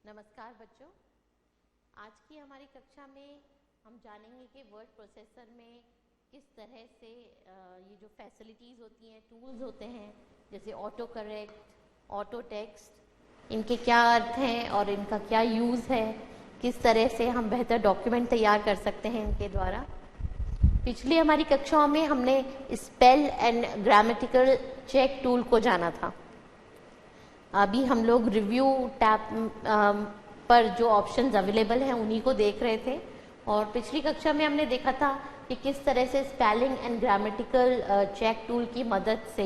नमस्कार बच्चों, आज की हमारी कक्षा में हम जानेंगे कि वर्ड प्रोसेसर में किस तरह से ये जो फैसिलिटीज़ होती हैं, टूल्स होते हैं जैसे ऑटो करेक्ट, ऑटो टेक्स्ट, इनके क्या अर्थ हैं और इनका क्या यूज़ है, किस तरह से हम बेहतर डॉक्यूमेंट तैयार कर सकते हैं इनके द्वारा। पिछली हमारी कक्षाओं में हमने spell and grammatical check tool को जाना था। अभी हम लोग रिव्यू टैब पर जो ऑप्शंस अवेलेबल हैं उन्हीं को देख रहे थे और पिछली कक्षा में हमने देखा था कि किस तरह से spelling and grammatical check tool की मदद से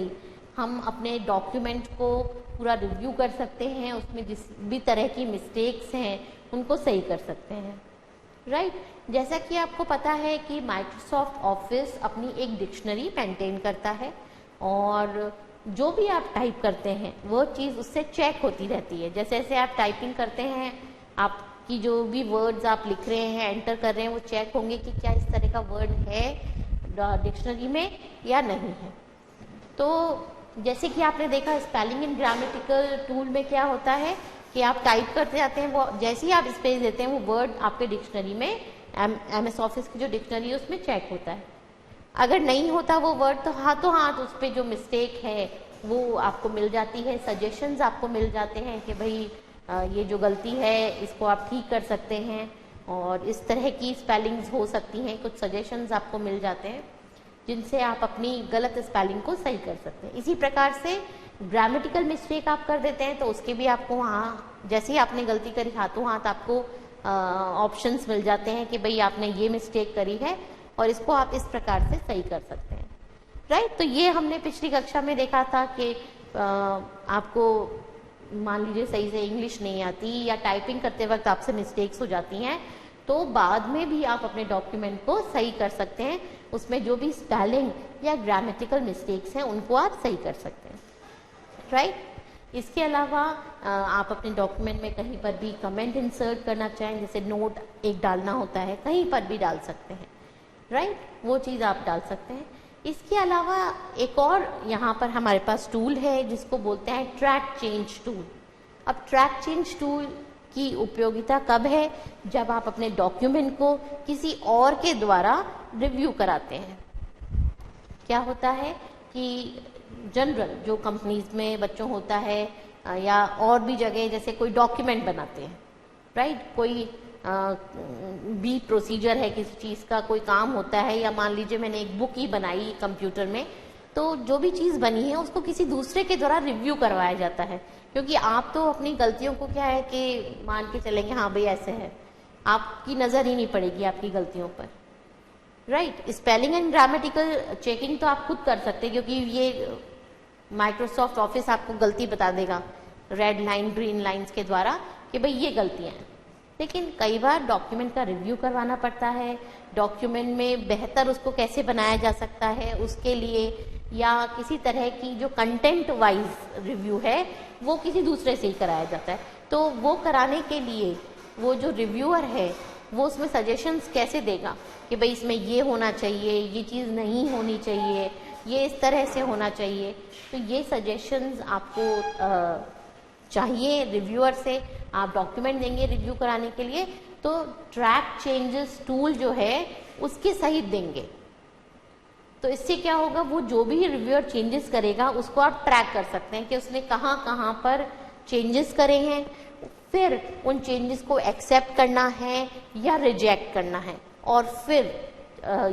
हम अपने डॉक्यूमेंट को पूरा रिव्यू कर सकते हैं, उसमें जिस भी तरह की मिस्टेक्स हैं उनको सही कर सकते हैं। राइट, जैसा कि आपको पता है कि माइक्रोसॉफ्ट ऑफिस अपनी एक डिक्शनरी मेंटेन करता है और जो भी आप टाइप करते हैं वो चीज़ उससे चेक होती रहती है। जैसे जैसे आप टाइपिंग करते हैं, आपकी जो भी वर्ड्स आप लिख रहे हैं, एंटर कर रहे हैं, वो चेक होंगे कि क्या इस तरह का वर्ड है डिक्शनरी में या नहीं है। तो जैसे कि आपने देखा स्पेलिंग एंड ग्रामेटिकल टूल में क्या होता है कि आप टाइप करते जाते हैं, वो जैसे ही आप स्पेस देते हैं वो वर्ड आपके डिक्शनरी में MS ऑफिस की जो डिक्शनरी है उसमें चेक होता है। अगर नहीं होता वो वर्ड तो हाथों हाथ उस पर जो मिस्टेक है वो आपको मिल जाती है, सजेशंस आपको मिल जाते हैं कि भाई ये जो गलती है इसको आप ठीक कर सकते हैं और इस तरह की स्पेलिंग्स हो सकती हैं। कुछ सजेशंस आपको मिल जाते हैं जिनसे आप अपनी गलत स्पेलिंग को सही कर सकते हैं। इसी प्रकार से ग्रामेटिकल मिस्टेक आप कर देते हैं तो उसके भी आपको वहाँ जैसे ही आपने गलती करी हाथों हाथ आपको ऑप्शंस मिल जाते हैं कि भाई आपने ये मिस्टेक करी है और इसको आप इस प्रकार से सही कर सकते हैं। राइट, तो ये हमने पिछली कक्षा में देखा था कि आपको मान लीजिए सही से इंग्लिश नहीं आती या टाइपिंग करते वक्त आपसे मिस्टेक्स हो जाती हैं तो बाद में भी आप अपने डॉक्यूमेंट को सही कर सकते हैं। उसमें जो भी स्पेलिंग या ग्रामेटिकल मिस्टेक्स हैं उनको आप सही कर सकते हैं। राइट, इसके अलावा आप अपने डॉक्यूमेंट में कहीं पर भी कमेंट इंसर्ट करना चाहें, जैसे नोट एक डालना होता है, कहीं पर भी डाल सकते हैं। राइट, वो चीज़ आप डाल सकते हैं। इसके अलावा एक और यहाँ पर हमारे पास टूल है जिसको बोलते हैं ट्रैक चेंज टूल। अब ट्रैक चेंज टूल की उपयोगिता कब है? जब आप अपने डॉक्यूमेंट को किसी और के द्वारा रिव्यू कराते हैं। क्या होता है कि जनरल जो कंपनीज में बच्चों होता है या और भी जगह जैसे कोई डॉक्यूमेंट बनाते हैं, राइट, कोई भी प्रोसीजर है किसी चीज़ का, कोई काम होता है, या मान लीजिए मैंने एक बुक ही बनाई कंप्यूटर में, तो जो भी चीज़ बनी है उसको किसी दूसरे के द्वारा रिव्यू करवाया जाता है। क्योंकि आप तो अपनी गलतियों को क्या है कि मान के चलेंगे हाँ भाई ऐसे है, आपकी नज़र ही नहीं पड़ेगी आपकी गलतियों पर। Right, spelling and grammatical checking तो आप खुद कर सकते हैं क्योंकि ये माइक्रोसॉफ्ट ऑफिस आपको गलती बता देगा रेड लाइन ग्रीन लाइन्स के द्वारा कि भाई ये गलतियाँ हैं। लेकिन कई बार डॉक्यूमेंट का रिव्यू करवाना पड़ता है, डॉक्यूमेंट में बेहतर उसको कैसे बनाया जा सकता है उसके लिए, या किसी तरह की जो कंटेंट वाइज रिव्यू है वो किसी दूसरे से ही कराया जाता है। तो वो कराने के लिए वो जो रिव्यूअर है वो उसमें सजेशंस कैसे देगा कि भाई इसमें ये होना चाहिए, ये चीज़ नहीं होनी चाहिए, ये इस तरह से होना चाहिए। तो ये सजेशंस आपको चाहिए रिव्यूअर से, आप डॉक्यूमेंट देंगे रिव्यू कराने के लिए तो ट्रैक चेंजेस टूल जो है उसके सहित देंगे। तो इससे क्या होगा, वो जो भी रिव्यूअर चेंजेस करेगा उसको आप ट्रैक कर सकते हैं कि उसने कहाँ कहाँ पर चेंजेस करे हैं, फिर उन चेंजेस को एक्सेप्ट करना है या रिजेक्ट करना है और फिर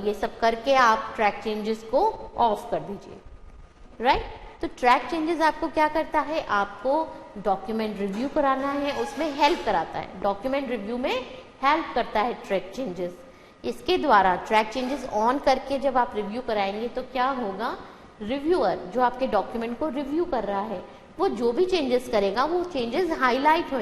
ये सब करके आप ट्रैक चेंजेस को ऑफ कर दीजिए। राइट, तो ट्रैक चेंजेस आपको क्या करता है, आपको डॉक्यूमेंट रिव्यू कराना है उसमें हेल्प कराता है, डॉक्यूमेंट रिव्यू में हेल्प करता है ट्रैक चेंजेस। इसके द्वारा ट्रैक चेंजेस ऑन करके जब आप रिव्यू कराएंगे तो क्या होगा, रिव्यूअर जो आपके डॉक्यूमेंट को रिव्यू कर रहा है वो जो भी चेंजेस करेगा वो चेंजेस हाईलाइट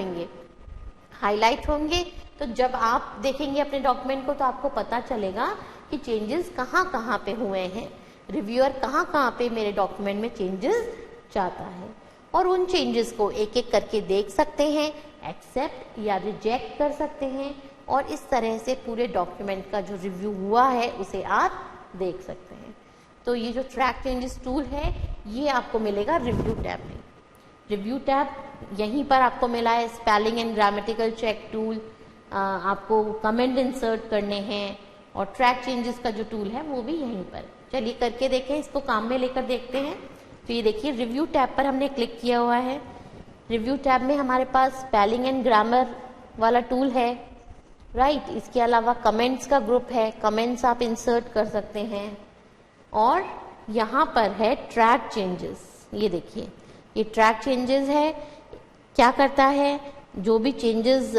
होंगे। तो जब आप देखेंगे अपने डॉक्यूमेंट को तो आपको पता चलेगा कि चेंजेस कहाँ कहाँ पे हुए हैं, रिव्यूअर कहाँ कहाँ पे मेरे डॉक्यूमेंट में चेंजेस चाहता है और उन चेंजेस को एक एक करके देख सकते हैं, एक्सेप्ट या रिजेक्ट कर सकते हैं और इस तरह से पूरे डॉक्यूमेंट का जो रिव्यू हुआ है उसे आप देख सकते हैं। तो ये जो ट्रैक चेंजेस टूल है ये आपको मिलेगा रिव्यू टैब में। रिव्यू टैब यहीं पर आपको मिला है spelling and grammatical check tool, आपको कमेंट इंसर्ट करने हैं, और ट्रैक चेंजेस का जो टूल है वो भी यहीं पर। चलिए करके देखें, इसको काम में लेकर देखते हैं। तो ये देखिए रिव्यू टैब पर हमने क्लिक किया हुआ है। रिव्यू टैब में हमारे पास स्पेलिंग एंड ग्रामर वाला टूल है, राइट। इसके अलावा कमेंट्स का ग्रुप है, कमेंट्स आप इंसर्ट कर सकते हैं। और यहाँ पर है ट्रैक चेंजेस, ये देखिए ये ट्रैक चेंजेस है। क्या करता है, जो भी चेंजेस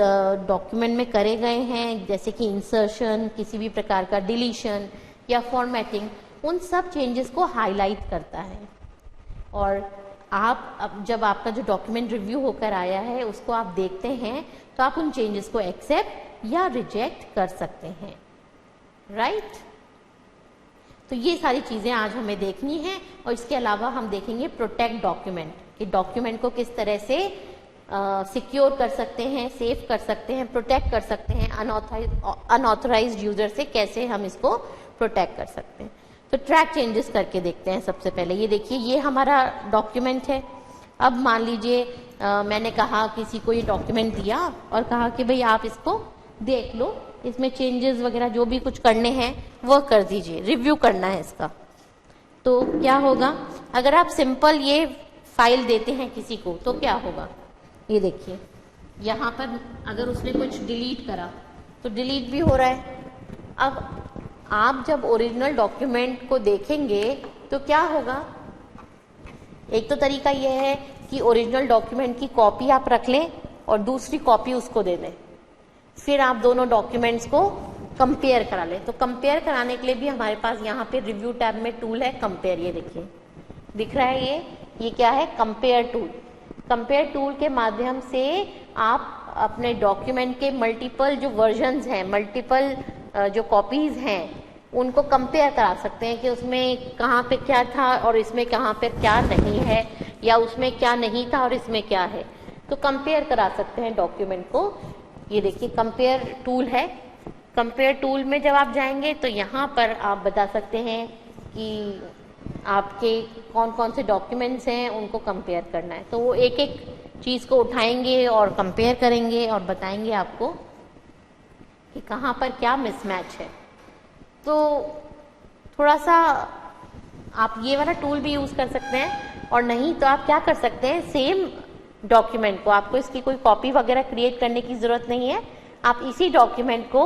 डॉक्यूमेंट में करे गए हैं, जैसे कि इंसर्शन, किसी भी प्रकार का डिलीशन या फॉर्मेटिंग, उन सब चेंजेस को हाईलाइट करता है। और आप अब जब आपका जो डॉक्यूमेंट रिव्यू होकर आया है उसको आप देखते हैं तो आप उन चेंजेस को एक्सेप्ट या रिजेक्ट कर सकते हैं, राइट। तो ये सारी चीजें आज हमें देखनी है। और इसके अलावा हम देखेंगे प्रोटेक्ट डॉक्यूमेंट, कि डॉक्यूमेंट को किस तरह से सिक्योर कर सकते हैं, सेव कर सकते हैं, प्रोटेक्ट कर सकते हैं, अनऑथराइज्ड यूजर से कैसे हम इसको प्रोटेक्ट कर सकते हैं। तो ट्रैक चेंजेस करके देखते हैं। सबसे पहले ये देखिए ये हमारा डॉक्यूमेंट है। अब मान लीजिए मैंने कहा किसी को ये डॉक्यूमेंट दिया और कहा कि भाई आप इसको देख लो, इसमें चेंजेस वगैरह जो भी कुछ करने हैं वो कर दीजिए, रिव्यू करना है इसका। तो क्या होगा, अगर आप सिंपल ये फाइल देते हैं किसी को तो क्या होगा, ये देखिए यहाँ पर अगर उसने कुछ डिलीट करा तो डिलीट भी हो रहा है। अब आप जब ओरिजिनल डॉक्यूमेंट को देखेंगे तो क्या होगा, एक तो तरीका यह है कि ओरिजिनल डॉक्यूमेंट की कॉपी आप रख लें और दूसरी कॉपी उसको दे दें, फिर आप दोनों डॉक्यूमेंट्स को कंपेयर करा लें। तो कंपेयर कराने के लिए भी हमारे पास यहाँ पे रिव्यू टैब में टूल है कंपेयर, ये देखिए दिख रहा है, ये क्या है, कंपेयर टूल। कंपेयर टूल के माध्यम से आप अपने डॉक्यूमेंट के मल्टीपल जो वर्जन्स हैं, मल्टीपल जो कॉपीज हैं, उनको कंपेयर करा सकते हैं कि उसमें कहाँ पे क्या था और इसमें कहाँ पे क्या नहीं है, या उसमें क्या नहीं था और इसमें क्या है। तो कंपेयर करा सकते हैं डॉक्यूमेंट को। ये देखिए कंपेयर टूल है। कंपेयर टूल में जब आप जाएंगे तो यहाँ पर आप बता सकते हैं कि आपके कौन कौन से डॉक्यूमेंट्स हैं, उनको कंपेयर करना है। तो वो एक एक चीज़ को उठाएंगे और कंपेयर करेंगे और बताएंगे आपको कि कहाँ पर क्या मिसमैच है। तो थोड़ा सा आप ये वाला टूल भी यूज़ कर सकते हैं, और नहीं तो आप क्या कर सकते हैं, सेम डॉक्यूमेंट को, आपको इसकी कोई कॉपी वगैरह क्रिएट करने की ज़रूरत नहीं है। आप इसी डॉक्यूमेंट को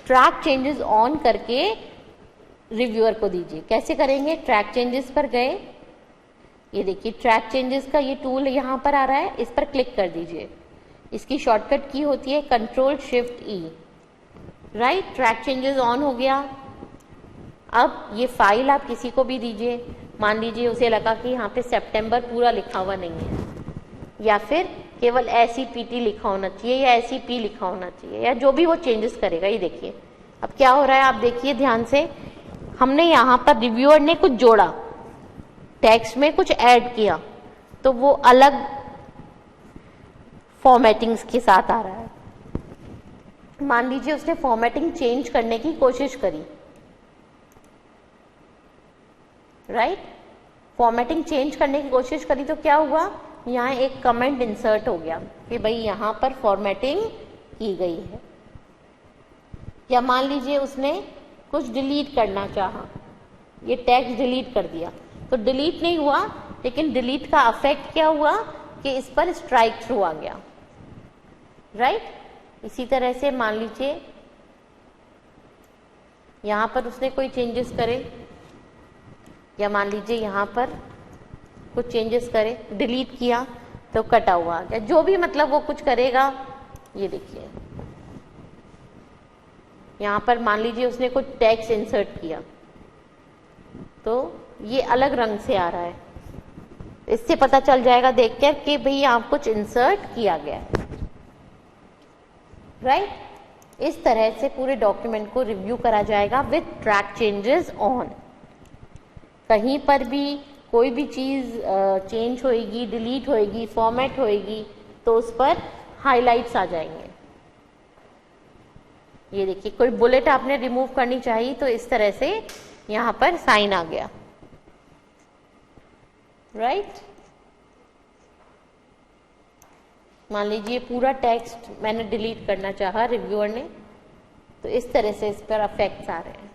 ट्रैक चेंजेस ऑन करके रिव्यूअर को दीजिए। कैसे करेंगे, ट्रैक चेंजेस पर गए, ये देखिए ट्रैक चेंजेस का ये टूल यहाँ पर आ रहा है, इस पर क्लिक कर दीजिए। इसकी शॉर्टकट की होती है Ctrl+Shift+E, right. Track changes on हो गया। अब ये फाइल आप किसी को भी दीजिए, मान लीजिए उसे लगा कि यहाँ पे सितंबर पूरा लिखा हुआ नहीं है, या फिर केवल SEPT लिखा होना चाहिए, या SEP लिखा होना चाहिए, या जो भी वो चेंजेस करेगा। ये देखिए अब क्या हो रहा है, आप देखिए ध्यान से, हमने यहाँ पर रिव्यूअर ने कुछ जोड़ा, टेक्स्ट में कुछ ऐड किया, तो वो अलग फॉर्मेटिंग्स के साथ आ रहा है। मान लीजिए उसने फॉर्मेटिंग चेंज करने की कोशिश करी, राइट। फॉर्मेटिंग चेंज करने की कोशिश करी तो क्या हुआ, यहाँ एक कमेंट इंसर्ट हो गया कि भाई यहाँ पर फॉर्मेटिंग की गई है। या मान लीजिए उसने कुछ डिलीट करना चाहा, ये टेक्स्ट डिलीट कर दिया, तो डिलीट नहीं हुआ, लेकिन डिलीट का अफेक्ट क्या हुआ कि इस पर स्ट्राइक थ्रू आ गया, राइट। इसी तरह से मान लीजिए यहाँ पर उसने कोई चेंजेस करे, या मान लीजिए यहाँ पर कुछ चेंजेस करे, डिलीट किया तो कटा हुआ आ गया, जो भी मतलब वो कुछ करेगा। ये देखिए यहाँ पर मान लीजिए उसने कुछ टेक्स्ट इंसर्ट किया तो ये अलग रंग से आ रहा है, इससे पता चल जाएगा देखकर कि भाई यहाँ कुछ इंसर्ट किया गया है, राइट। इस तरह से पूरे डॉक्यूमेंट को रिव्यू करा जाएगा विथ ट्रैक चेंजेस ऑन। कहीं पर भी कोई भी चीज चेंज होएगी, डिलीट होएगी, फॉर्मेट होएगी, तो उस पर हाइलाइट्स आ जाएंगे। ये देखिए कोई बुलेट आपने रिमूव करनी चाहिए तो इस तरह से यहाँ पर साइन आ गया, राइट। मान लीजिए पूरा टेक्स्ट मैंने डिलीट करना चाहा रिव्यूअर ने, तो इस तरह से इस पर अफेक्ट्स आ रहे हैं।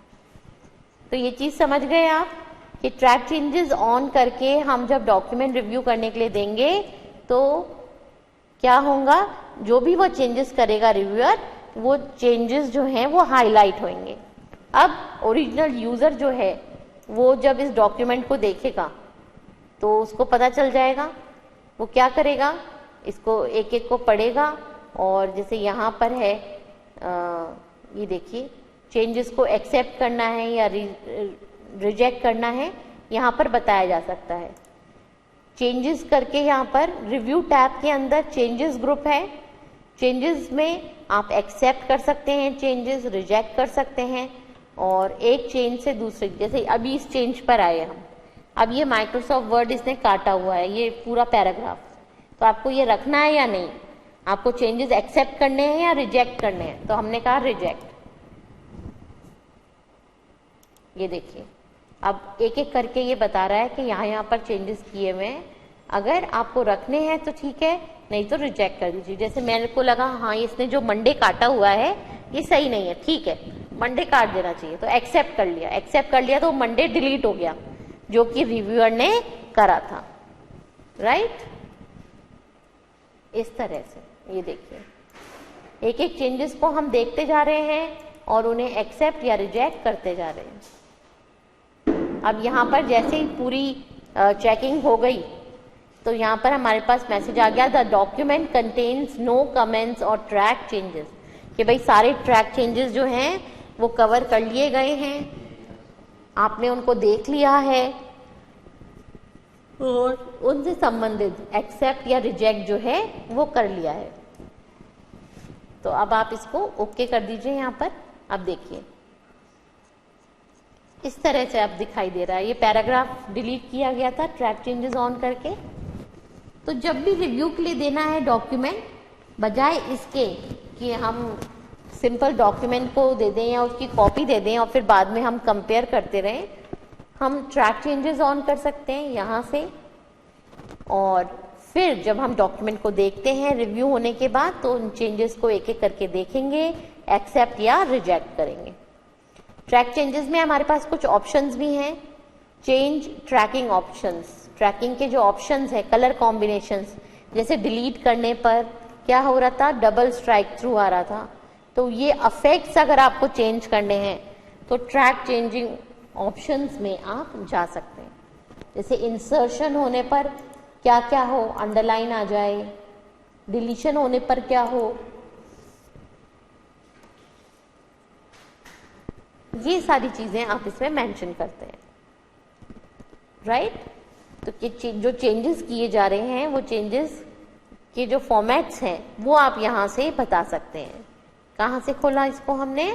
तो ये चीज समझ गए आप कि ट्रैक चेंजेस ऑन करके हम जब डॉक्यूमेंट रिव्यू करने के लिए देंगे तो क्या होगा, जो भी वो चेंजेस करेगा रिव्यूअर, वो चेंजेस जो हैं वो हाईलाइट होंगे। अब ओरिजिनल यूजर जो है वो जब इस डॉक्यूमेंट को देखेगा तो उसको पता चल जाएगा। वो क्या करेगा, इसको एक एक को पढ़ेगा और जैसे यहाँ पर है ये देखिए, चेंजेस को एक्सेप्ट करना है या रिजेक्ट करना है, यहाँ पर बताया जा सकता है। चेंजेस करके यहाँ पर रिव्यू टैब के अंदर चेंजेस ग्रुप है। चेंजेस में आप एक्सेप्ट कर सकते हैं, चेंजेस रिजेक्ट कर सकते हैं, और एक चेंज से दूसरे, जैसे अभी इस चेंज पर आए हम, अब ये माइक्रोसॉफ्ट वर्ड इसने काटा हुआ है ये पूरा पैराग्राफ, तो आपको ये रखना है या नहीं, आपको चेंजेस एक्सेप्ट करने हैं या रिजेक्ट करने हैं, तो हमने कहा रिजेक्ट। ये देखिए अब एक एक करके ये बता रहा है कि यहाँ पर चेंजेस किए हुए हैं, अगर आपको रखने हैं तो ठीक है, नहीं तो रिजेक्ट कर दीजिए। जैसे मेरे को लगा हाँ इसने जो मंडे काटा हुआ है ये सही नहीं है, ठीक है मंडे काट देना चाहिए, तो एक्सेप्ट कर लिया। एक्सेप्ट कर लिया तो मंडे डिलीट हो गया जो कि रिव्यूअर ने करा था, राइट। इस तरह से ये देखिए एक एक चेंजेस को हम देखते जा रहे हैं और उन्हें एक्सेप्ट या रिजेक्ट करते जा रहे हैं। अब यहाँ पर जैसे ही पूरी चेकिंग हो गई तो यहाँ पर हमारे पास मैसेज आ गया, the document contains no comments और ट्रैक चेंजेस, कि भाई सारे ट्रैक चेंजेस जो हैं वो कवर कर लिए गए हैं, आपने उनको देख लिया है और उनसे संबंधित एक्सेप्ट या रिजेक्ट जो है वो कर लिया है। तो अब आप इसको ओके कर दीजिए। यहाँ पर अब देखिए इस तरह से अब दिखाई दे रहा है, ये पैराग्राफ डिलीट किया गया था ट्रैक चेंजेस ऑन करके। तो जब भी रिव्यू के लिए देना है डॉक्यूमेंट, बजाय इसके कि हम सिंपल डॉक्यूमेंट को दे दें या उसकी कॉपी दे दें और फिर बाद में हम कंपेयर करते रहें, हम ट्रैक चेंजेस ऑन कर सकते हैं यहाँ से, और फिर जब हम डॉक्यूमेंट को देखते हैं रिव्यू होने के बाद तो उन चेंजेस को एक एक करके देखेंगे, एक्सेप्ट या रिजेक्ट करेंगे। ट्रैक चेंजेस में हमारे पास कुछ ऑप्शंस भी हैं, चेंज ट्रैकिंग ऑप्शंस। ट्रैकिंग के जो ऑप्शंस है, कलर कॉम्बिनेशंस, जैसे डिलीट करने पर क्या हो रहा था, डबल स्ट्राइक थ्रू आ रहा था, तो ये अफेक्ट्स अगर आपको चेंज करने हैं तो ट्रैक चेंजिंग ऑप्शंस में आप जा सकते हैं। जैसे इंसर्शन होने पर क्या क्या हो, अंडरलाइन आ जाए, डिलीशन होने पर क्या हो, ये सारी चीजें आप इसमें मेंशन करते हैं, राइट। तो जो चेंजेस किए जा रहे हैं वो चेंजेस के जो फॉर्मेट्स हैं वो आप यहां से बता सकते हैं। कहां से खोला इसको हमने,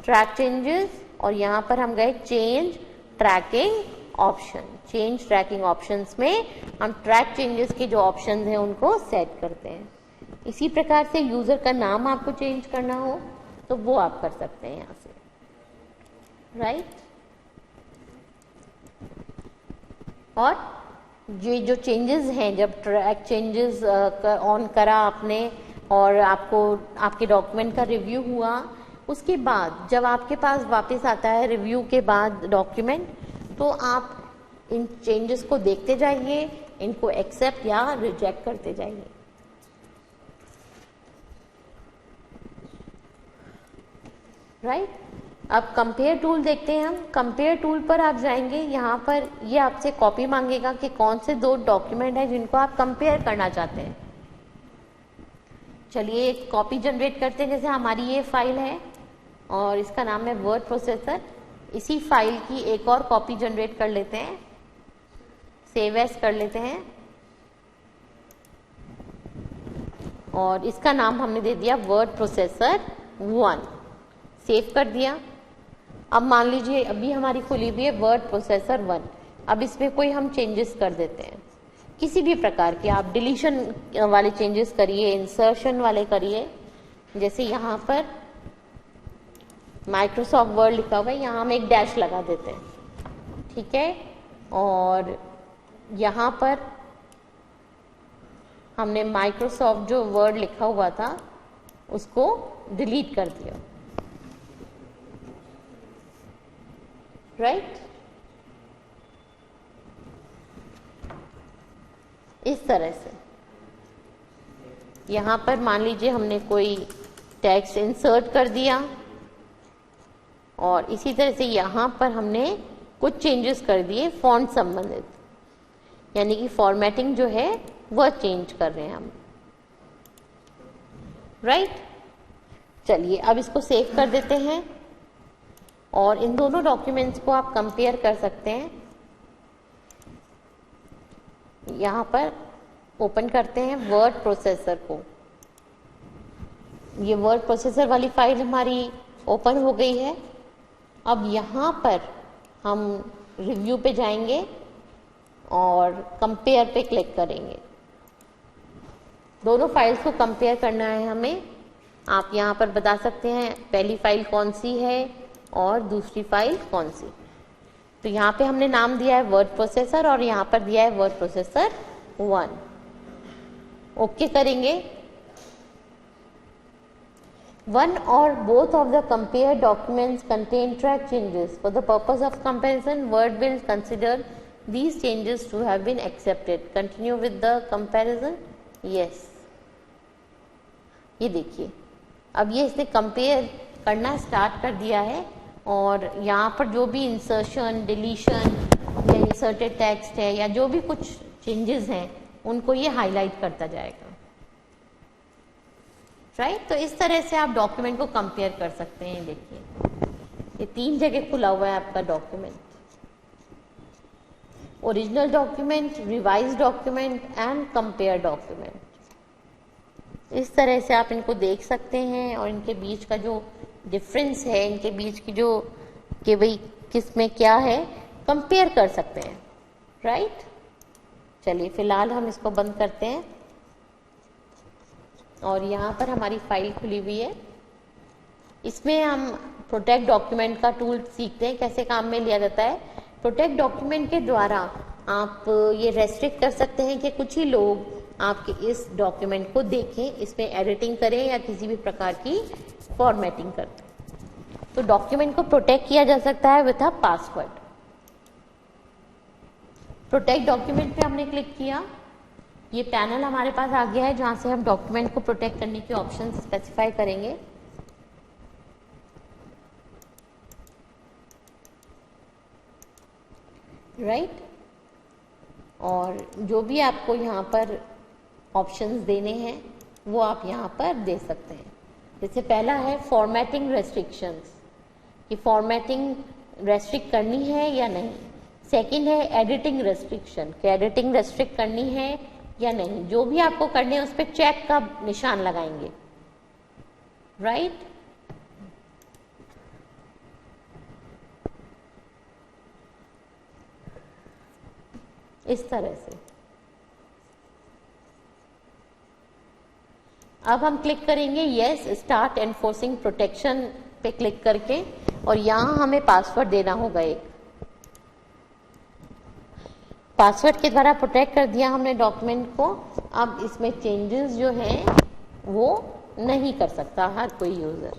ट्रैक चेंजेस, और यहां पर हम गए change tracking option. Change tracking options में हम ट्रैक चेंजेस के जो ऑप्शंस हैं उनको सेट करते हैं। इसी प्रकार से यूजर का नाम आपको चेंज करना हो तो वो आप कर सकते हैं यहां से, राइट। और ये जो चेंजेस हैं, जब ट्रैक चेंजेस ऑन करा आपने और आपको आपके डॉक्यूमेंट का रिव्यू हुआ, उसके बाद जब आपके पास वापस आता है रिव्यू के बाद डॉक्यूमेंट, तो आप इन चेंजेस को देखते जाइए, इनको एक्सेप्ट या रिजेक्ट करते जाइए, राइट। अब कंपेयर टूल देखते हैं हम। कंपेयर टूल पर आप जाएंगे, यहाँ पर ये आपसे कॉपी मांगेगा कि कौन से दो डॉक्यूमेंट है जिनको आप कंपेयर करना चाहते हैं। चलिए एक कॉपी जनरेट करते हैं। जैसे हमारी ये फाइल है और इसका नाम है वर्ड प्रोसेसर, इसी फाइल की एक और कॉपी जनरेट कर लेते हैं, सेव एज कर लेते हैं और इसका नाम हमने दे दिया वर्ड प्रोसेसर 1। सेव कर दिया। अब मान लीजिए अभी हमारी खुली हुई है वर्ड प्रोसेसर 1। अब इसमें कोई हम चेंजेस कर देते हैं, किसी भी प्रकार के, आप डिलीशन वाले चेंजेस करिए, इंसर्शन वाले करिए। जैसे यहाँ पर माइक्रोसॉफ्ट वर्ड लिखा हुआ है, यहाँ हम एक डैश लगा देते हैं, ठीक है। और यहाँ पर हमने माइक्रोसॉफ्ट जो वर्ड लिखा हुआ था उसको डिलीट कर दिया, राइट? इस तरह से यहां पर मान लीजिए हमने कोई टेक्स्ट इंसर्ट कर दिया और इसी तरह से यहां पर हमने कुछ चेंजेस कर दिए फॉन्ट संबंधित, यानी कि फॉर्मेटिंग जो है वह चेंज कर रहे हैं हम, राइट? चलिए अब इसको सेव कर देते हैं और इन दोनों डॉक्यूमेंट्स को आप कंपेयर कर सकते हैं। यहां पर ओपन करते हैं वर्ड प्रोसेसर को। ये वर्ड प्रोसेसर वाली फाइल हमारी ओपन हो गई है। अब यहां पर हम रिव्यू पे जाएंगे और कंपेयर पे क्लिक करेंगे। दोनों फाइल्स को कंपेयर करना है हमें। आप यहां पर बता सकते हैं पहली फाइल कौन सी है और दूसरी फाइल कौन सी। तो यहाँ पे हमने नाम दिया है वर्ड प्रोसेसर और यहाँ पर दिया है वर्ड प्रोसेसर 1। ओके करेंगे। One or both of the compared documents contain track changes. For the purpose of comparison, Word will consider these changes to have been accepted. Continue with the comparison. Yes. ये देखिए, अब ये इसने compare करना start कर दिया है और यहाँ पर जो भी इंसर्शन, डिलीशन या इंसर्टेड टेक्स्ट है या जो भी कुछ चेंजेस हैं उनको ये हाईलाइट करता जाएगा, राइट? तो इस तरह से आप डॉक्यूमेंट को कंपेयर कर सकते हैं। देखिए ये 3 जगह खुला हुआ है आपका document, original document, revise document and compare document. इस तरह से आप इनको देख सकते हैं और इनके बीच का जो डिफरेंस है, इनके बीच की जो कि भाई किस में क्या है, कंपेयर कर सकते हैं, राइट? चलिए फिलहाल हम इसको बंद करते हैं और यहाँ पर हमारी फाइल खुली हुई है। इसमें हम प्रोटेक्ट डॉक्यूमेंट का टूल सीखते हैं कैसे काम में लिया जाता है। प्रोटेक्ट डॉक्यूमेंट के द्वारा आप ये रेस्ट्रिक्ट कर सकते हैं कि कुछ ही लोग आपके इस डॉक्यूमेंट को देखें, इसमें एडिटिंग करें या किसी भी प्रकार की फॉर्मेटिंग करें। तो डॉक्यूमेंट को प्रोटेक्ट किया जा सकता है with a password. Protect document पे हमने क्लिक किया, ये पैनल हमारे पास आ गया है जहां से हम डॉक्यूमेंट को प्रोटेक्ट करने के ऑप्शन स्पेसिफाई करेंगे। राइट? और जो भी आपको यहाँ पर ऑप्शंस देने हैं वो आप यहाँ पर दे सकते हैं। जैसे पहला है फॉर्मेटिंग रेस्ट्रिक्शंस, कि फॉर्मेटिंग रेस्ट्रिक्ट करनी है या नहीं। सेकंड है एडिटिंग रेस्ट्रिक्शन, कि एडिटिंग रेस्ट्रिक्ट करनी है या नहीं। जो भी आपको करने है उस पर चेक का निशान लगाएंगे, राइट? इस तरह से अब हम क्लिक करेंगे यस स्टार्ट एनफोर्सिंग प्रोटेक्शन पे क्लिक करके, और यहां हमें पासवर्ड देना होगा एक। पासवर्ड के द्वारा प्रोटेक्ट कर दिया हमने डॉक्यूमेंट को। अब इसमें चेंजेस जो हैं वो नहीं कर सकता हर कोई यूजर।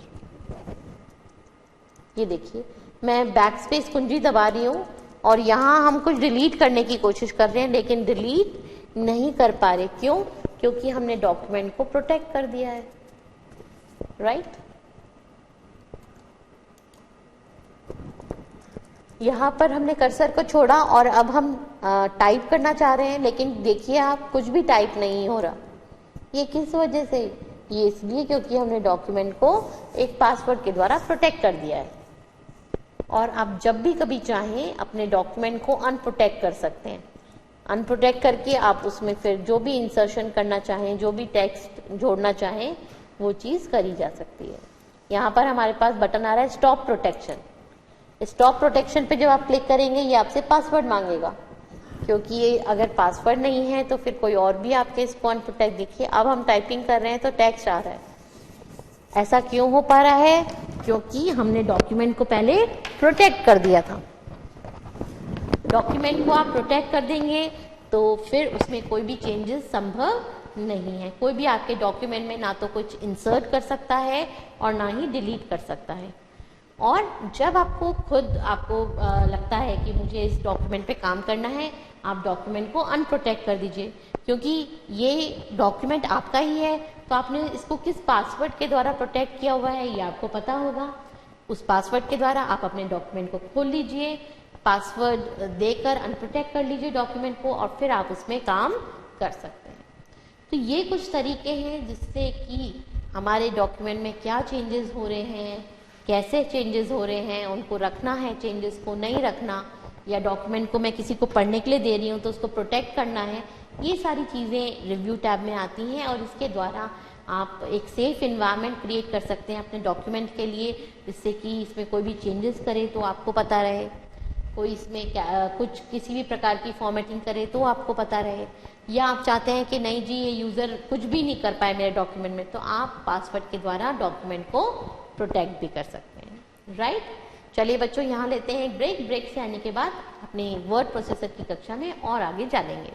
ये देखिए मैं बैक स्पेस कुंजी दबा रही हूं और यहां हम कुछ डिलीट करने की कोशिश कर रहे हैं लेकिन डिलीट नहीं कर पा रहे। क्यों? क्योंकि हमने डॉक्यूमेंट को प्रोटेक्ट कर दिया है, राइट? यहां पर हमने कर्सर को छोड़ा और अब हम टाइप करना चाह रहे हैं, लेकिन देखिए आप कुछ भी टाइप नहीं हो रहा। ये किस वजह से? ये इसलिए क्योंकि हमने डॉक्यूमेंट को एक पासवर्ड के द्वारा प्रोटेक्ट कर दिया है। और आप जब भी कभी चाहें अपने डॉक्यूमेंट को अनप्रोटेक्ट कर सकते हैं। अनप्रोटेक्ट करके आप उसमें फिर जो भी इंसर्शन करना चाहें, जो भी टेक्स्ट जोड़ना चाहें, वो चीज करी जा सकती है। यहाँ पर हमारे पास बटन आ रहा है स्टॉप प्रोटेक्शन। स्टॉप प्रोटेक्शन पे जब आप क्लिक करेंगे ये आपसे पासवर्ड मांगेगा, क्योंकि ये अगर पासवर्ड नहीं है तो फिर कोई और भी आपके इसको अनप्रोटेक्ट। देखिए अब हम टाइपिंग कर रहे हैं तो टेक्स्ट आ रहा है। ऐसा क्यों हो पा रहा है? क्योंकि हमने डॉक्यूमेंट को पहले प्रोटेक्ट कर दिया था। डॉक्यूमेंट को आप प्रोटेक्ट कर देंगे तो फिर उसमें कोई भी चेंजेस संभव नहीं है। कोई भी आपके डॉक्यूमेंट में ना तो कुछ इंसर्ट कर सकता है और ना ही डिलीट कर सकता है। और जब आपको लगता है कि मुझे इस डॉक्यूमेंट पे काम करना है, आप डॉक्यूमेंट को अनप्रोटेक्ट कर दीजिए, क्योंकि ये डॉक्यूमेंट आपका ही है, तो आपने इसको किस पासवर्ड के द्वारा प्रोटेक्ट किया हुआ है ये आपको पता होगा। उस पासवर्ड के द्वारा आप अपने डॉक्यूमेंट को खोल लीजिए, पासवर्ड देकर अनप्रोटेक्ट कर लीजिए डॉक्यूमेंट को, और फिर आप उसमें काम कर सकते हैं। तो ये कुछ तरीके हैं जिससे कि हमारे डॉक्यूमेंट में क्या चेंजेस हो रहे हैं, कैसे चेंजेस हो रहे हैं, उनको रखना है, चेंजेस को नहीं रखना, या डॉक्यूमेंट को मैं किसी को पढ़ने के लिए दे रही हूँ तो उसको प्रोटेक्ट करना है। ये सारी चीज़ें रिव्यू टैब में आती हैं और इसके द्वारा आप एक सेफ इन्वायरमेंट क्रिएट कर सकते हैं अपने डॉक्यूमेंट के लिए, जिससे कि इसमें कोई भी चेंजेस करे तो आपको पता रहे, कोई इसमें कुछ किसी भी प्रकार की फॉर्मेटिंग करे तो आपको पता रहे, या आप चाहते हैं कि नहीं जी ये यूज़र कुछ भी नहीं कर पाए मेरे डॉक्यूमेंट में, तो आप पासवर्ड के द्वारा डॉक्यूमेंट को प्रोटेक्ट भी कर सकते हैं। राइट, चलिए बच्चों यहाँ लेते हैं एक ब्रेक से आने के बाद अपने वर्ड प्रोसेसर की कक्षा में और आगे जानेंगे।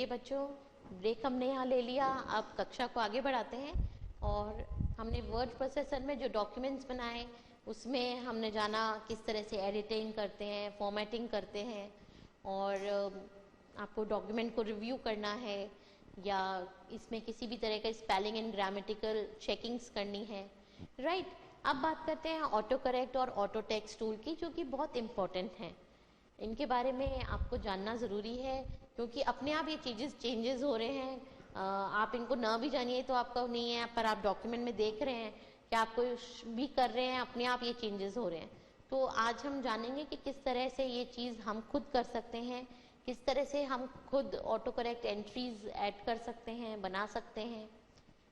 चलिए बच्चों, ब्रेक हमने यहाँ ले लिया, अब कक्षा को आगे बढ़ाते हैं। और हमने वर्ड प्रोसेसर में जो डॉक्यूमेंट्स बनाए उसमें हमने जाना किस तरह से एडिटिंग करते हैं, फॉर्मेटिंग करते हैं, और आपको डॉक्यूमेंट को रिव्यू करना है या इसमें किसी भी तरह का स्पेलिंग एंड ग्रामेटिकल चेकिंग्स करनी है, राइट। अब बात करते हैं ऑटो करेक्ट और ऑटो टेक्स्ट टूल की, जो कि बहुत इम्पोर्टेंट हैं। इनके बारे में आपको जानना ज़रूरी है, क्योंकि अपने आप ये चेंजेस हो रहे हैं। आप इनको ना भी जानिए तो आपका नहीं है, पर आप डॉक्यूमेंट में देख रहे हैं कि आप कुछ भी कर रहे हैं, अपने आप ये चेंजेस हो रहे हैं। तो आज हम जानेंगे कि किस तरह से ये चीज़ हम खुद कर सकते हैं, किस तरह से हम खुद ऑटो करेक्ट एंट्रीज ऐड कर सकते हैं, बना सकते हैं,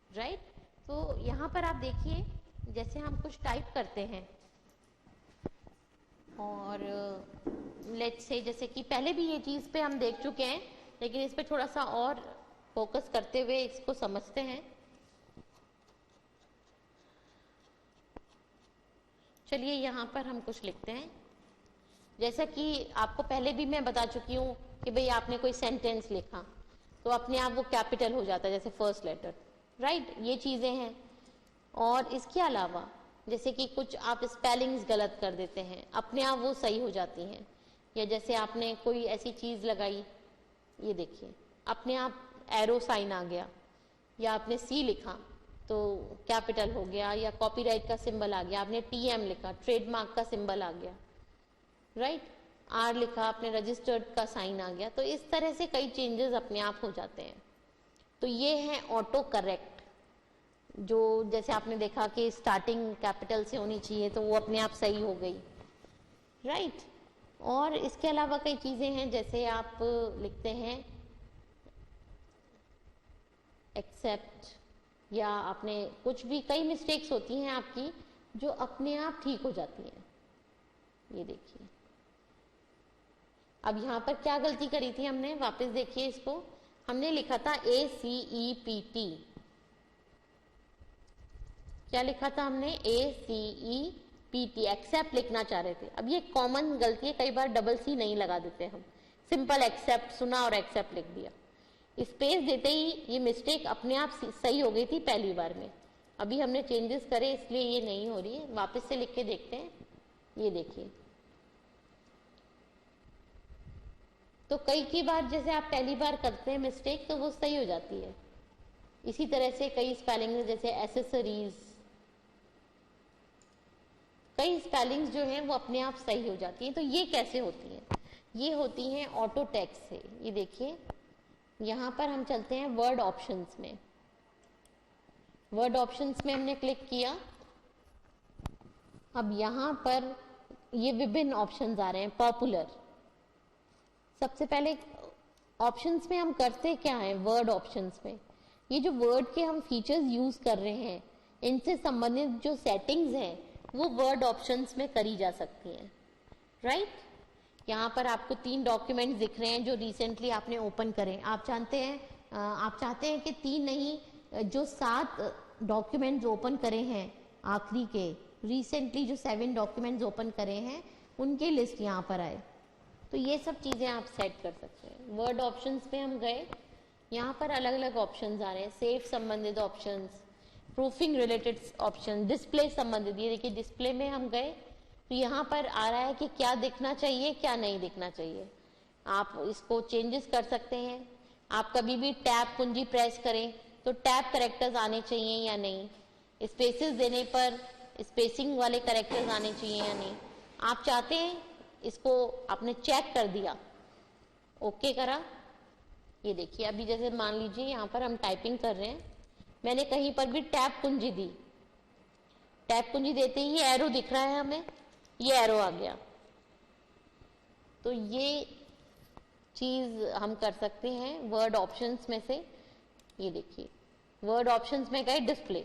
राइट। तो यहाँ पर आप देखिए, जैसे हम कुछ टाइप करते हैं और लेट्स से जैसे कि पहले भी ये चीज़ पे हम देख चुके हैं, लेकिन इस पे थोड़ा सा और फोकस करते हुए इसको समझते हैं। चलिए यहाँ पर हम कुछ लिखते हैं। जैसा कि आपको पहले भी मैं बता चुकी हूँ कि भाई आपने कोई सेंटेंस लिखा तो अपने आप वो कैपिटल हो जाता है, जैसे फर्स्ट लेटर, राइट। ये चीज़ें हैं। और इसके अलावा जैसे कि कुछ आप स्पेलिंग्स गलत कर देते हैं, अपने आप वो सही हो जाती हैं। या जैसे आपने कोई ऐसी चीज़ लगाई, ये देखिए अपने आप एरो साइन आ गया, या आपने सी लिखा तो कैपिटल हो गया, या कॉपीराइट का सिंबल आ गया, आपने टीएम लिखा, ट्रेडमार्क का सिंबल आ गया, राइट। आर लिखा, आपने रजिस्टर्ड का साइन आ गया। तो इस तरह से कई चेंजेस अपने आप हो जाते हैं। तो ये है ऑटो करेक्ट, जो जैसे आपने देखा कि स्टार्टिंग कैपिटल से होनी चाहिए तो वो अपने आप सही हो गई, राइट। और इसके अलावा कई चीज़ें हैं, जैसे आप लिखते हैं एक्सेप्ट, या आपने कुछ भी, कई मिस्टेक्स होती हैं आपकी जो अपने आप ठीक हो जाती हैं। ये देखिए, अब यहाँ पर क्या गलती करी थी हमने, वापस देखिए इसको। हमने लिखा था ACEPT, क्या लिखा था हमने, ACEPT, एक्सेप्ट लिखना चाह रहे थे। अब ये कॉमन गलती है, कई बार डबल सी नहीं लगा देते हम, सिंपल एक्सेप्ट सुना और एक्सेप्ट लिख दिया। स्पेस देते ही ये मिस्टेक अपने आप सही हो गई थी पहली बार में। अभी हमने चेंजेस करे इसलिए ये नहीं हो रही है। वापस से लिख के देखते हैं, ये देखिए। तो कई की बार जैसे आप पहली बार करते हैं मिस्टेक तो वो सही हो जाती है। इसी तरह से कई स्पेलिंग, जैसे एसेसरीज, कई स्पेलिंग्स जो हैं वो अपने आप सही हो जाती हैं। तो ये कैसे होती हैं? ये होती हैं ऑटो टेक्स्ट से। ये देखिए, यहाँ पर हम चलते हैं वर्ड ऑप्शंस में। वर्ड ऑप्शंस में हमने क्लिक किया। अब यहाँ पर ये विभिन्न ऑप्शंस आ रहे हैं। पॉपुलर, सबसे पहले ऑप्शंस में हम करते क्या है, वर्ड ऑप्शंस में ये जो वर्ड के हम फीचर्स यूज कर रहे हैं, इनसे संबंधित जो सेटिंग्स हैं वो वर्ड ऑप्शंस में करी जा सकती हैं, राइट। यहाँ पर आपको 3 डॉक्यूमेंट्स दिख रहे हैं जो रिसेंटली आपने ओपन करें। आप चाहते हैं कि 3 नहीं, जो 7 डॉक्यूमेंट्स ओपन करे हैं आखिरी के, रिसेंटली जो 7 डॉक्यूमेंट्स ओपन करे हैं उनकी लिस्ट यहाँ पर आए। तो ये सब चीज़ें आप सेट कर सकते हैं। वर्ड ऑप्शंस पे हम गए, यहाँ पर अलग अलग ऑप्शंस आ रहे हैं। सेव संबंधित options, proofing related option, display संबंधित। ये देखिए, डिस्प्ले में हम गए तो यहाँ पर आ रहा है कि क्या दिखना चाहिए, क्या नहीं दिखना चाहिए। आप इसको चेंजेस कर सकते हैं। आप कभी भी टैब कुंजी प्रेस करें तो टैब करेक्टर्स आने चाहिए या नहीं, स्पेसेस देने पर स्पेसिंग वाले करेक्टर्स आने चाहिए या नहीं। आप चाहते हैं इसको, आपने चेक कर दिया, ओके करा। ये देखिए, अभी जैसे मान लीजिए यहाँ पर हम टाइपिंग कर रहे हैं, मैंने कहीं पर भी टैब कुंजी दी, टैब कुंजी देते ही एरो दिख रहा है हमें, ये एरो आ गया। तो ये चीज हम कर सकते हैं वर्ड ऑप्शंस में से। ये देखिए, वर्ड ऑप्शंस में गए, display,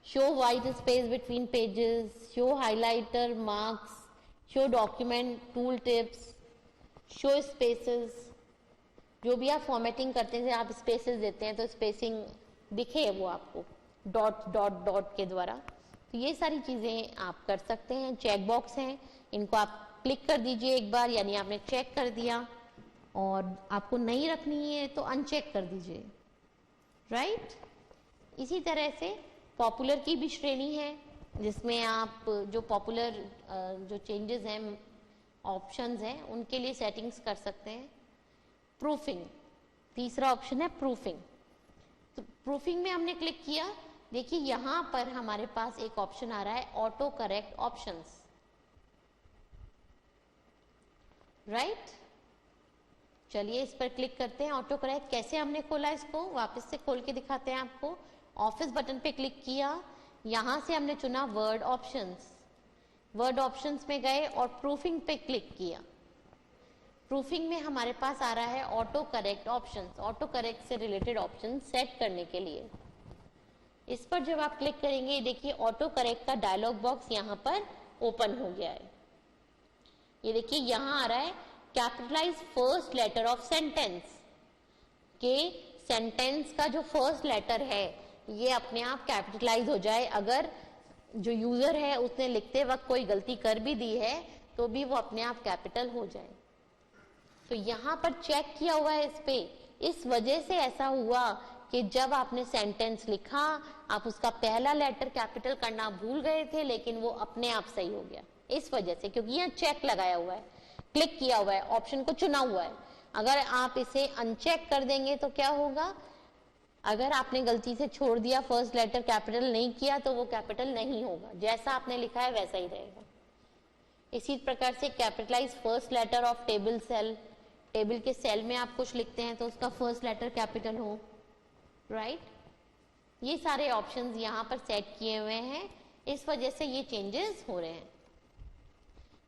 show white space between pages, show highlighter marks, show document tool tips, show spaces. जो भी आप फॉर्मेटिंग करते हैं, आप स्पेसेस देते हैं तो स्पेसिंग दिखे वो आपको डॉट डॉट डॉट के द्वारा। तो ये सारी चीजें आप कर सकते हैं। चेक बॉक्स हैं, इनको आप क्लिक कर दीजिए एक बार, यानी आपने चेक कर दिया। और आपको नहीं रखनी है तो अनचेक कर दीजिए, राइट। इसी तरह से पॉपुलर की भी श्रेणी है, जिसमें आप जो पॉपुलर जो चेंजेस हैं, ऑप्शंस हैं, उनके लिए सेटिंग्स कर सकते हैं। प्रूफिंग, तीसरा ऑप्शन है प्रूफिंग। तो प्रूफिंग में हमने क्लिक किया, देखिए यहां पर हमारे पास एक ऑप्शन आ रहा है ऑटो करेक्ट ऑप्शंस, राइट। चलिए इस पर क्लिक करते हैं। ऑटो करेक्ट कैसे हमने खोला, इसको वापस से खोल के दिखाते हैं आपको। ऑफिस बटन पे क्लिक किया, यहां से हमने चुना वर्ड ऑप्शंस, वर्ड ऑप्शंस में गए और प्रूफिंग पे क्लिक किया। प्रूफिंग में हमारे पास आ रहा है auto correct options, auto correct से रिलेटेड ऑप्शन सेट करने के लिए। इस पर जब आप क्लिक करेंगे, देखिए ऑटो करेक्ट का डायलॉग बॉक्स यहाँ पर ओपन हो गया है। ये देखिए यहाँ आ रहा है capitalize first letter of sentence, के सेंटेंस का जो फर्स्ट लेटर है ये अपने आप कैपिटलाइज हो जाए। अगर जो यूजर है उसने लिखते वक्त कोई गलती कर भी दी है तो भी वो अपने आप कैपिटल हो जाए। तो यहाँ पर चेक किया हुआ है इस पे, इस वजह से ऐसा हुआ कि जब आपने सेंटेंस लिखा आप उसका पहला लेटर कैपिटल करना भूल गए थे, लेकिन वो अपने आप सही हो गया इस वजह से, क्योंकि यहाँ चेक लगाया हुआ है, क्लिक किया हुआ है, ऑप्शन को चुना हुआ है। अगर आप इसे अनचेक कर देंगे तो क्या होगा, अगर आपने गलती से छोड़ दिया, फर्स्ट लेटर कैपिटल नहीं किया, तो वो कैपिटल नहीं होगा, जैसा आपने लिखा है वैसा ही रहेगा। इसी प्रकार से capitalize first letter of table cell, table के सेल में आप कुछ लिखते हैं तो उसका फर्स्ट लेटर कैपिटल हो, राइट। ये सारे ऑप्शंस यहाँ पर सेट किए हुए हैं, इस वजह से ये चेंजेस हो रहे हैं।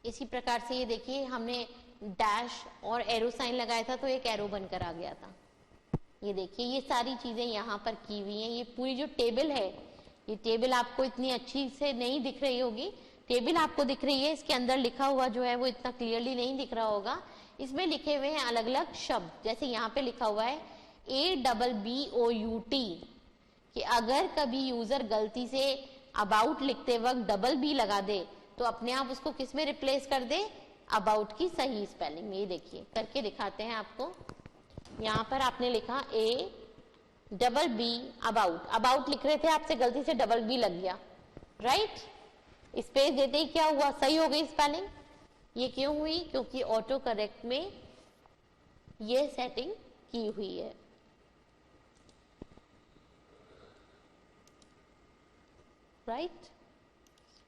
इसी प्रकार से ये देखिए हमने डैश और एरो साइन लगाया था तो एक एरो बनकर आ गया था। ये देखिए ये सारी चीजें यहाँ पर की हुई हैं। ये पूरी जो टेबल है, ये टेबल आपको इतनी अच्छी से नहीं दिख रही होगी, टेबल आपको दिख रही है, इसके अंदर लिखा हुआ जो है वो इतना क्लियरली नहीं दिख रहा होगा। इसमें लिखे हुए हैं अलग अलग शब्द, जैसे यहाँ पे लिखा हुआ है ABBOUT, कि अगर कभी यूजर गलती से अबाउट लिखते वक्त डबल बी लगा दे तो अपने आप उसको किस में रिप्लेस कर दे, अबाउट की सही स्पेलिंग में। ये देखिए करके दिखाते हैं आपको। यहाँ पर आपने लिखा ABB अबाउट, अबाउट लिख रहे थे, आपसे गलती से डबल बी लग गया, राइट। स्पेस देते ही क्या हुआ, सही हो गई स्पेलिंग। ये क्यों हुई, क्योंकि ऑटो करेक्ट में ये सेटिंग की हुई है, राइट।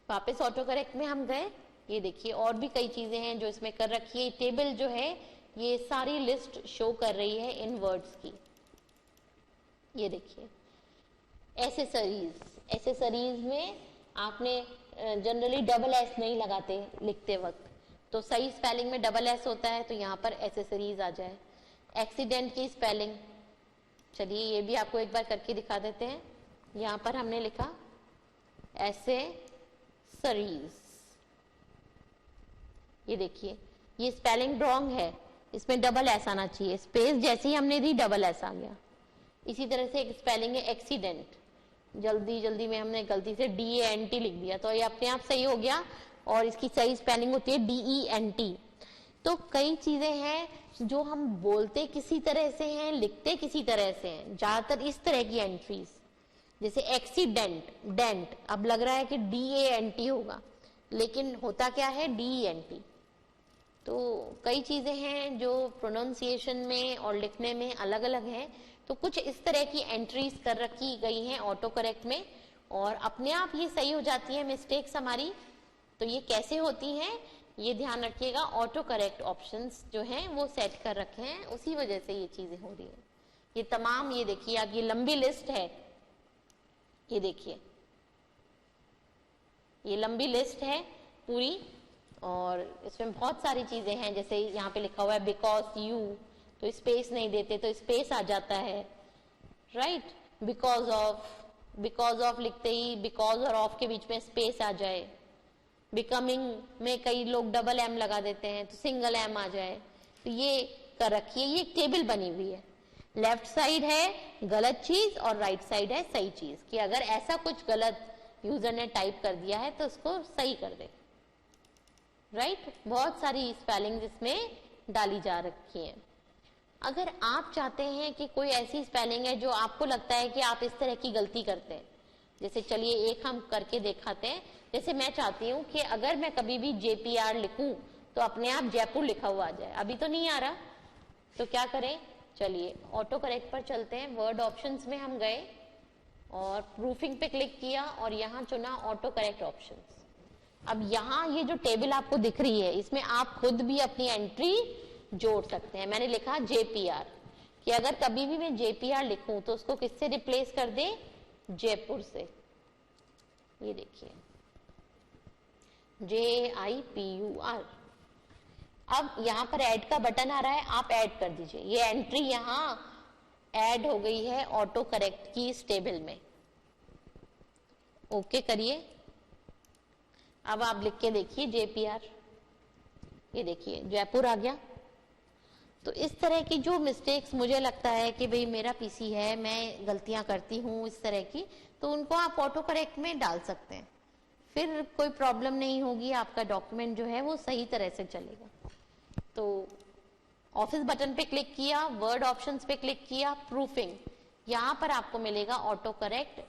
वापस ऑटो करेक्ट में हम गए। ये देखिए और भी कई चीजें हैं जो इसमें कर रखी है। टेबल जो है ये सारी लिस्ट शो कर रही है इन वर्ड्स की। ये देखिए एसेसरीज, एसेसरीज में आपने जनरली डबल एस नहीं लगाते लिखते वक्त, तो सही स्पेलिंग में डबल एस होता है, तो यहाँ पर एसेसरीज आ जाए। एक्सीडेंट की स्पेलिंग, चलिए ये भी आपको एक बार करके दिखा देते हैं। यहाँ पर हमने लिखा एसेसरीज, ये देखिए ये स्पेलिंग रॉन्ग है, इसमें डबल एस आना चाहिए, स्पेस जैसे ही हमने दी डबल एस आ गया। इसी तरह से एक स्पेलिंग है एक्सीडेंट, जल्दी जल्दी में हमने गलती से DANT लिख दिया तो ये अपने आप सही हो गया, और इसकी सही स्पेलिंग होती है DENT। तो कई चीजें हैं जो हम बोलते किसी तरह से हैं, लिखते किसी तरह से हैं, ज्यादातर इस तरह की एंट्रीज, जैसे एक्सीडेंट, डेंट, अब लग रहा है कि DANT होगा, लेकिन होता क्या है DENT। तो कई चीजें हैं जो प्रोनाउंसिएशन में और लिखने में अलग अलग हैं, तो कुछ इस तरह की एंट्रीज कर रखी गई हैं ऑटो करेक्ट में, और अपने आप ये सही हो जाती है मिस्टेक्स हमारी। तो ये कैसे होती हैं ये ध्यान रखिएगा, ऑटो करेक्ट ऑप्शंस जो हैं वो सेट कर रखे हैं, उसी वजह से ये चीजें हो रही हैं। ये तमाम, ये देखिए आप, ये लंबी लिस्ट है, ये देखिए ये लंबी लिस्ट है पूरी, और इसमें बहुत सारी चीजें हैं। जैसे यहाँ पे लिखा हुआ है बिकॉज यू, तो स्पेस नहीं देते तो स्पेस आ जाता है, right. Because of, because of लिखते ही बिकॉज और ऑफ के बीच में स्पेस आ जाए। बिकमिंग में कई लोग डबल एम लगा देते हैं तो सिंगल एम आ जाए। तो ये कर रखी है, ये एक टेबल बनी हुई है। लेफ्ट साइड है गलत चीज और राइट साइड है सही चीज, कि अगर ऐसा कुछ गलत यूजर ने टाइप कर दिया है तो उसको सही कर दे, राइट। बहुत सारी स्पेलिंग इसमें डाली जा रखी है। अगर आप चाहते हैं कि कोई ऐसी स्पेलिंग है जो आपको लगता है कि आप इस तरह की गलती करते हैं, जैसे चलिए एक हम करके दिखाते हैं। जैसे मैं चाहती हूँ कि अगर मैं कभी भी JPR लिखूं तो अपने आप जयपुर लिखा हुआ आ जाए, अभी तो नहीं आ रहा, तो क्या करें, चलिए ऑटो करेक्ट पर चलते हैं। वर्ड ऑप्शंस में हम गए और प्रूफिंग पे क्लिक किया और यहाँ चुना ऑटो करेक्ट ऑप्शंस। अब यहाँ ये जो टेबल आपको दिख रही है इसमें आप खुद भी अपनी एंट्री जोड़ सकते हैं। मैंने लिखा JPR कि अगर कभी भी मैं JPR लिखूं तो उसको किससे रिप्लेस कर दे, जयपुर से। ये देखिए JIPUR। अब यहाँ पर ऐड का बटन आ रहा है, आप ऐड कर दीजिए। ये एंट्री यहाँ ऐड हो गई है ऑटो करेक्ट की इस टेबल में। ओके करिए। अब आप लिख के देखिए JPR, ये देखिए जयपुर आ गया। तो इस तरह की जो मिस्टेक्स मुझे लगता है कि भाई मेरा पीसी है, मैं गलतियां करती हूँ इस तरह की, तो उनको आप ऑटो करेक्ट में डाल सकते हैं, फिर कोई प्रॉब्लम नहीं होगी, आपका डॉक्यूमेंट जो है वो सही तरह से चलेगा। तो ऑफिस बटन पे क्लिक किया, वर्ड ऑप्शंस पे क्लिक किया, प्रूफिंग, यहाँ पर आपको मिलेगा ऑटो करेक्ट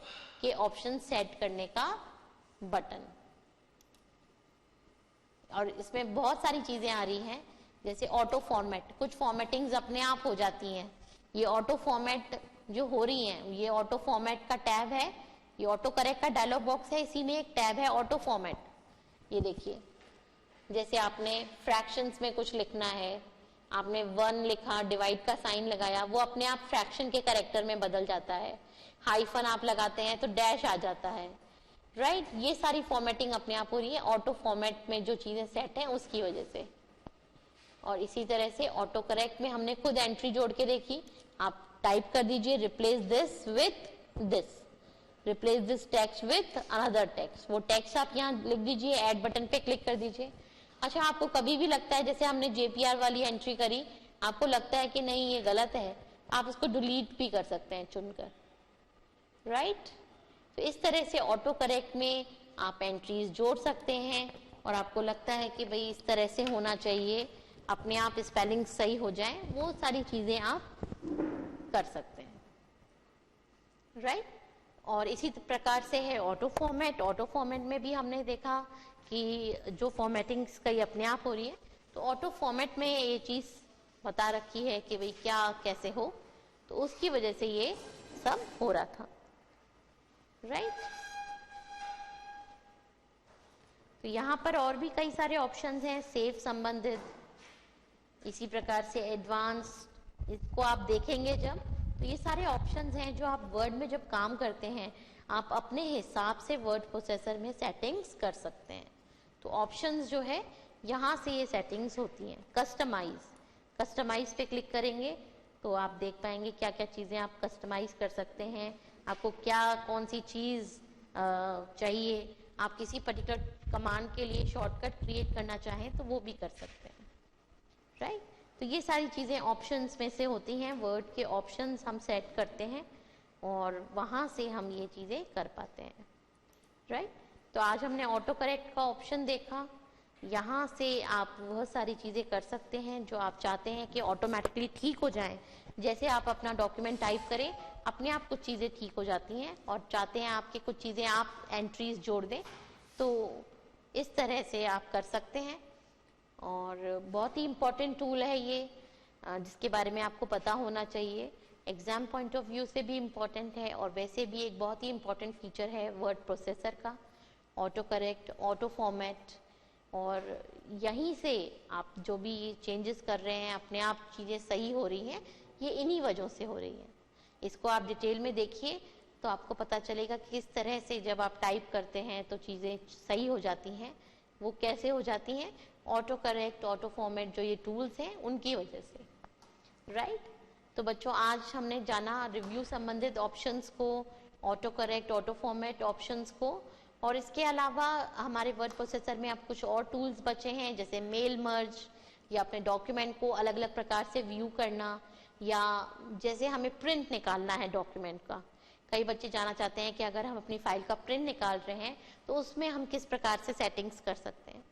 के ऑप्शन सेट करने का बटन। और इसमें बहुत सारी चीजें आ रही हैं, जैसे ऑटो फॉर्मेट, कुछ फॉर्मेटिंग्स अपने आप हो जाती हैं। ये ऑटो फॉर्मेट जो हो रही हैं, ये ऑटो फॉर्मेट का टैब है, ये ऑटो करेक्ट का डायलॉग बॉक्स है, इसी में एक टैब है ऑटो फॉर्मेट। ये देखिए, जैसे आपने फ्रैक्शंस में कुछ लिखना है, आपने 1 लिखा, डिवाइड का साइन लगाया, वो अपने आप फ्रैक्शन के कैरेक्टर में बदल जाता है। हाइफन आप लगाते हैं तो डैश आ जाता है, राइट। ये सारी फॉर्मेटिंग अपने आप हो रही है ऑटो फॉर्मेट में जो चीजें सेट हैं उसकी वजह से। और इसी तरह से ऑटो करेक्ट में हमने खुद एंट्री जोड़ के देखी। आप टाइप कर दीजिए replace this with this, replace this text with another text, वो टेक्स्ट आप यहाँ लिख दीजिए, ऐड बटन पे क्लिक कर दीजिए। अच्छा, आपको कभी भी लगता है, जैसे हमने JPR वाली एंट्री करी, आपको लगता है कि नहीं ये गलत है, आप इसको डिलीट भी कर सकते हैं चुनकर, राइट। तो इस तरह से ऑटो करेक्ट में आप एंट्रीज जोड़ सकते हैं और आपको लगता है कि भाई इस तरह से होना चाहिए, अपने आप स्पेलिंग सही हो जाए, वो सारी चीजें आप कर सकते हैं, राइट। और इसी प्रकार से है ऑटो फॉर्मेट। ऑटो फॉर्मेट में भी हमने देखा कि जो फॉर्मेटिंग कई अपने आप हो रही है, तो ऑटो फॉर्मेट में ये चीज बता रखी है कि भाई क्या कैसे हो, तो उसकी वजह से ये सब हो रहा था, राइट। तो यहाँ पर और भी कई सारे ऑप्शंस हैं सेव संबंधित, इसी प्रकार से एडवांस, इसको आप देखेंगे जब, तो ये सारे ऑप्शंस हैं जो आप वर्ड में जब काम करते हैं आप अपने हिसाब से वर्ड प्रोसेसर में सेटिंग्स कर सकते हैं। तो ऑप्शंस जो है यहाँ से ये सेटिंग्स होती हैं। कस्टमाइज पे क्लिक करेंगे तो आप देख पाएंगे क्या क्या चीज़ें आप कस्टमाइज कर सकते हैं, आपको क्या कौन सी चीज़ चाहिए, आप किसी पर्टिकुलर कमांड के लिए शॉर्टकट क्रिएट करना चाहें तो वो भी कर सकते हैं, राइट। तो ये सारी चीज़ें ऑप्शंस में से होती हैं, वर्ड के ऑप्शंस हम सेट करते हैं और वहाँ से हम ये चीज़ें कर पाते हैं, राइट। तो आज हमने ऑटो करेक्ट का ऑप्शन देखा, यहाँ से आप वह सारी चीज़ें कर सकते हैं जो आप चाहते हैं कि ऑटोमेटिकली ठीक हो जाएं। जैसे आप अपना डॉक्यूमेंट टाइप करें, अपने आप कुछ चीज़ें ठीक हो जाती हैं, और चाहते हैं आपके कुछ चीज़ें आप एंट्रीज जोड़ दें, तो इस तरह से आप कर सकते हैं। और बहुत ही इम्पोर्टेंट टूल है ये, जिसके बारे में आपको पता होना चाहिए, एग्जाम पॉइंट ऑफ व्यू से भी इम्पोर्टेंट है और वैसे भी एक बहुत ही इम्पोर्टेंट फीचर है वर्ड प्रोसेसर का, ऑटो करेक्ट, ऑटो फॉर्मेट। और यहीं से आप जो भी चेंजेस कर रहे हैं, अपने आप चीज़ें सही हो रही हैं, ये इन्हीं वजहों से हो रही हैं। इसको आप डिटेल में देखिए तो आपको पता चलेगा कि किस तरह से जब आप टाइप करते हैं तो चीज़ें सही हो जाती हैं, वो कैसे हो जाती हैं, ऑटो करेक्ट, ऑटो फॉर्मेट जो ये टूल्स हैं उनकी वजह से, राइट। तो बच्चों आज हमने जाना रिव्यू संबंधित ऑप्शंस को, auto correct, auto format options को, और इसके अलावा हमारे वर्ड प्रोसेसर में अब कुछ और टूल्स बचे हैं, जैसे मेल मर्ज, या अपने डॉक्यूमेंट को अलग अलग प्रकार से व्यू करना, या जैसे हमें प्रिंट निकालना है डॉक्यूमेंट का। कई बच्चे जानना चाहते हैं कि अगर हम अपनी फाइल का प्रिंट निकाल रहे हैं तो उसमें हम किस प्रकार से सेटिंग्स कर सकते हैं।